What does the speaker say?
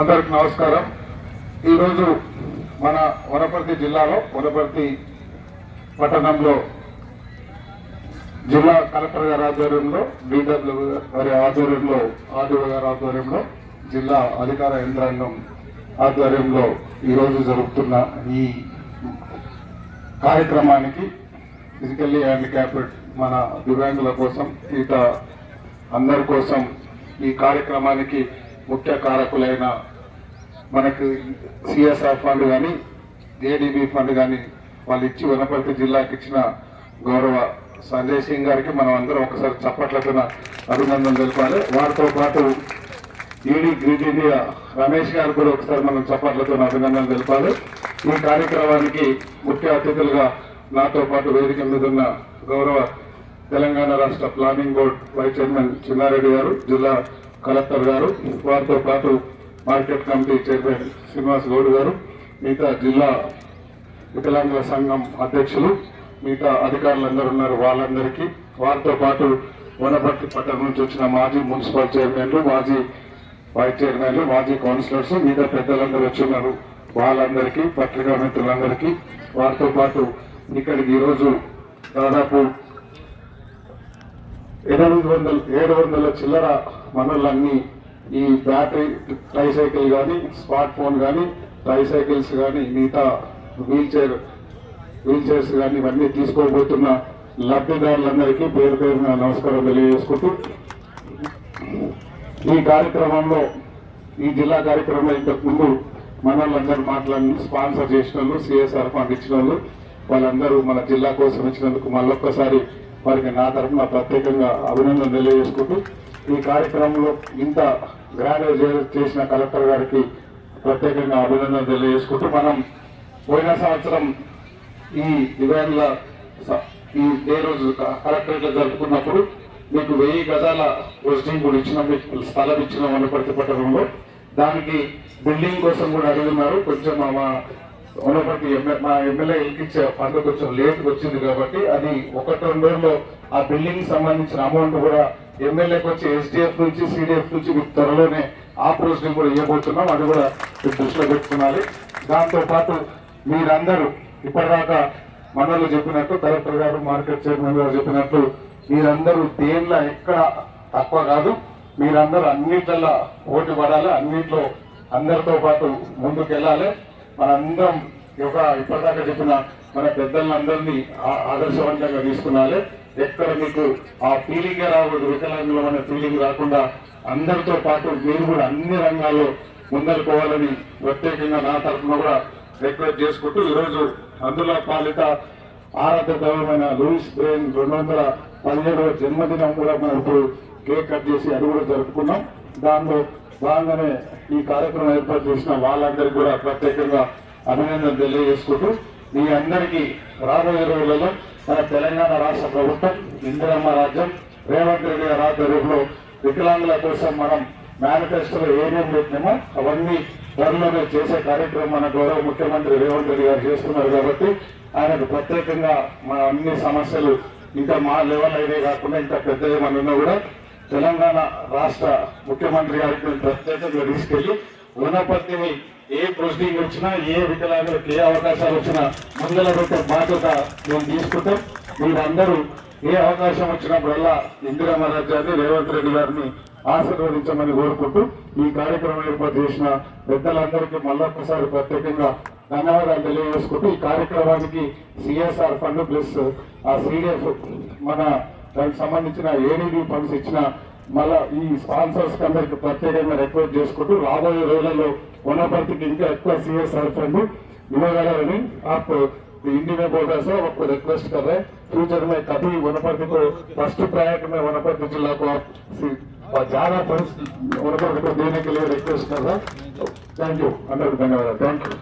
అందరికి నమస్కారం. ఈరోజు మన వనపర్తి జిల్లాలో వనపర్తి పట్టణంలో జిల్లా కలెక్టర్ గారి ఆధ్వర్యంలో డిడబ్ల్యూ గారి ఆధ్వర్యంలో ఆర్డీఓ గారి ఆధ్వర్యంలో జిల్లా అధికార యంత్రాంగం ఆధ్వర్యంలో ఈరోజు జరుగుతున్న ఈ కార్యక్రమానికి ఫిజికల్లీ హ్యాండిక్యాప్డ్ మన దివ్యాంగుల కోసం ఇక అందరి కోసం ఈ కార్యక్రమానికి ముఖ్య కారకులైన మనకు సిఎస్ఆర్ ఫండ్ కానీ ఏడీబీ ఫండ్ కానీ వాళ్ళు ఇచ్చి వనపర్తి జిల్లాకి ఇచ్చిన గౌరవ సంజయ్ సింగ్ గారికి మనం అందరం ఒకసారి చప్పట్లతో అభినందన తెలపాలి. వారితో పాటు ఈడీ గ్రీట్ ఇండియా రమేష్ గారు కూడా ఒకసారి మనం చప్పట్లతో అభినందన తెలపాలి. ఈ కార్యక్రమానికి ముఖ్య అతిథులుగా నాతో పాటు వేదిక మీద ఉన్న గౌరవ తెలంగాణ రాష్ట్ర planning board vice chairman Chinnareddy గారు, జిల్లా కలెక్టర్ గారు, వారితో పాటు market committee chairman Srinivas Goud గారు, మిగతా జిల్లా వికలాంగుల సంఘం అధ్యక్షులు, మిగతా అధికారులందరూ ఉన్నారు. వాళ్ళందరికీ, వారితో పాటు వనపర్తి పట్టణం నుంచి వచ్చిన మాజీ మున్సిపల్ చైర్మన్లు, మాజీ వైస్ చైర్మన్లు, మాజీ కౌన్సిలర్స్, మిగతా పెద్దలందరూ వచ్చి ఉన్నారు. వాళ్ళందరికీ, పత్రికా మిత్రులందరికీ, వారితో పాటు ఇక్కడికి ఈరోజు దాదాపు 700 చిల్లర మనోళ్ళన్నీ ఈ బ్యాటరీ ట్రైసైకిల్ కానీ, స్మార్ట్ ఫోన్ కానీ, ట్రైసైకిల్స్ కానీ, మిగతా వీల్ చైర్స్ కానీ ఇవన్నీ తీసుకోబోతున్న లబ్ధిదారులందరికీ పేరు పేరున నమస్కారం తెలియజేసుకుంటూ, ఈ కార్యక్రమంలో ఈ జిల్లా కార్యక్రమంలో ఇంతకుముందు మనోళ్ళందరూ మాట్లాడి స్పాన్సర్ చేసిన వాళ్ళు, సిఎస్ఆర్ ఫండ్ ఇచ్చిన వాళ్ళు, వాళ్ళందరూ మన జిల్లా కోసం ఇచ్చినందుకు మళ్ళొక్కసారి వారికి నా తరఫున ప్రత్యేకంగా అభినందన తెలియజేసుకుంటూ, ఈ కార్యక్రమంలో ఇంత గ్రాండ్ చేసిన కలెక్టర్ గారికి ప్రత్యేకంగా అభినందన తెలియజేసుకుంటూ, మనం పోయిన సంవత్సరం ఈ దివ్యాంగుల ఈ డే రోజు కలెక్టరేట్ జరుపుకున్నప్పుడు మీకు 1000 గజాల విజిటింగ్ కూడా ఇచ్చినాం, మీకు స్థలం ఇచ్చిన వనపర్తి పట్టణంలో. దానికి బిల్డింగ్ కోసం కూడా అడుగుతున్నారు. కొంచెం వనపర్తి మా ఎమ్మెల్యే ఇచ్చే ఫండ్ కొంచెం లేట్గా వచ్చింది కాబట్టి అది 1-2 రోజుల్లో ఆ బిల్డింగ్ సంబంధించిన అమౌంట్ కూడా ఎమ్మెల్యేకి వచ్చి ఎస్డిఎఫ్ నుంచి సిడిఎఫ్ నుంచి మీకు త్వరలోనే ఆ ప్రొసీడింగ్ కూడా ఇవ్వబోతున్నాం. అది కూడా మీరు దృష్టిలో పెట్టుకోవాలి. దాంతోపాటు మీరందరూ ఇప్పటిదాకా మనలో చెప్పినట్టు, కలెక్టర్ గారు, మార్కెట్ చైర్మన్ గారు చెప్పినట్టు, మీరందరూ దేనిలో ఎక్కడ తక్కువ కాదు. మీరందరూ అన్నిట్లలో పోటీ పడాలి, అన్నిట్లో అందరితో పాటు ముందుకు వెళ్ళాలి. మనందరం ఇప్పటిదాకా చెప్పిన మన పెద్దలందరినీ ఆదర్శవంతంగా తీసుకున్నాలి. ఎక్కడ మీకు ఆ ఫీలింగే రాకూడదు, వికలాంగులం అనే ఫీలింగ్ రాకుండా అందరితో పాటు మీరు కూడా అన్ని రంగాల్లో ముందరుకోవాలని ప్రత్యేకంగా నా తరఫున కూడా రిక్వెస్ట్ చేసుకుంటూ, ఈరోజు అందులో పాలిత ఆరాధ్య దైవమైన లూయిస్ బ్రెయిన్ 217వ జన్మదినం కూడా మనం ఇప్పుడు కేక్ కట్ చేసి అది కూడా జరుపుకున్నాం. దానిలో భాగంగానే ఈ కార్యక్రమం ఏర్పాటు చేసిన వాళ్ళందరికీ కూడా ప్రత్యేకంగా అభినందన తెలియజేసుకుంటూ, మీ అందరికీ రాబోయే రోజులలో మన తెలంగాణ రాష్ట్ర ప్రభుత్వం ఇందిరమ్మ రాజ్యం రేవంత్ రెడ్డి గారి ఆధ్వర్యంలో వికలాంగుల కోసం మనం మేనిఫెస్టోలో ఏమేమి పెట్టినామో అవన్నీ త్వరలోనే చేసే కార్యక్రమం మన గౌరవ ముఖ్యమంత్రి రేవంత్ రెడ్డి గారు చేస్తున్నారు. కాబట్టి ఆయనకు ప్రత్యేకంగా మన అన్ని సమస్యలు ఇంకా మా లెవెల్ అయితే కాకుండా ఇంకా పెద్ద ఏమన్నా కూడా తెలంగాణ రాష్ట్ర ముఖ్యమంత్రి గారికి ప్రత్యేకంగా తీసుకెళ్లి వనపర్తిని ఏ ప్రొసీడింగ్ వచ్చినా, ఏ వికలాంగులకు ఏ అవకాశాలు వచ్చినా ముందర పెట్టే బాధ్యత మేము తీసుకుంటాం. మీరందరూ ఏ అవకాశం వచ్చినప్పుడల్లా ఇందిరమ్మ రాజ్యాన్ని, రేవంత్ రెడ్డి గారిని ఆశీర్వదించమని కోరుకుంటూ, ఈ కార్యక్రమం ఏర్పాటు చేసిన పెద్దలందరికీ మళ్ళొక్కసారి ప్రత్యేకంగా ధన్యవాదాలు తెలియజేసుకుంటూ, ఈ కార్యక్రమానికి సిఎస్ఆర్ ఫండ్ ప్లస్ ఆ సిడిఎఫ్ మన దానికి సంబంధించిన ఏడీబీ ఫండ్స్ ఇచ్చిన మళ్ళా ఈ స్పాన్సర్స్ అందరికి ప్రత్యేకంగా రిక్వెస్ట్ చేసుకుంటూ, రాబోయే రోజులలో వనపర్తికి ఇంకా ఎక్కువ सीएसआर फंड ఇవ్వగలరని आप हिंदी में बोल रहे सर, आपको रिक्वेस्ट कर रहे हैं फ्यूचर में कभी वनपर्ति को फर्स्ट प्रायोरिटी में वनपर्ति जिला को आप ज्यादा फंड्स वनपर्ति को देने के लिए रिक्वेस्ट कर रहा हूँ. थैंक यू, अंदर धन्यवाद. Thank you.